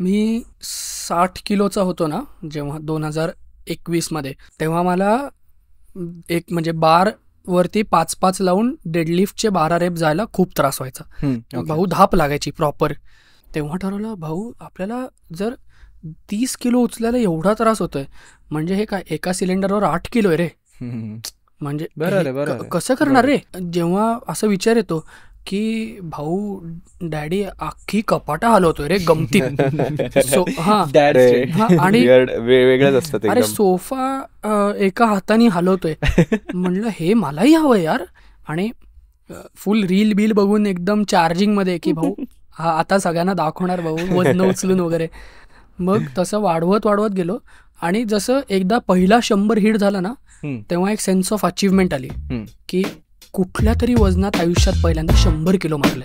मी 60 किलोचा होतो ना जेव्हा 2021 तेव्हा मला एक म्हणजे बार वरती 5-5 लावून डेडलिफ्टचे 12 रेप जायला खूप त्रास व्हायचा. भाऊ धाप लागायची प्रॉपर. तेव्हा ठरवलं भाऊ आपल्याला जर 30 किलो उचलायला एवढा त्रास होतोय म्हणजे हे काय एका सिलेंडरवर 8 किलो आहे रे. म्हणजे कसं करणार रे. जेव्हा असं विचार येतो की भाऊ डॅडी अख्खी कपाटा हलवतोय रे गमतीत. आणि वेगळंच असतं. अरे सोफा एका हाताने हलवतोय. म्हणलं हे मलाही हवंय यार. आणि फुल रील बिल बघून एकदम चार्जिंग मध्ये की भाऊ हा आता सगळ्यांना दाखवणार भाऊ वजन उचलून वगैरे. मग तसं वाढवत गेलो. आणि जसं एकदा पहिला 100 हिट झाला ना तेव्हा एक सेन्स ऑफ अचिव्हमेंट आली की कुठल्या तरी वजनात आयुष्यात पहिल्यांदा 100 किलो मारले.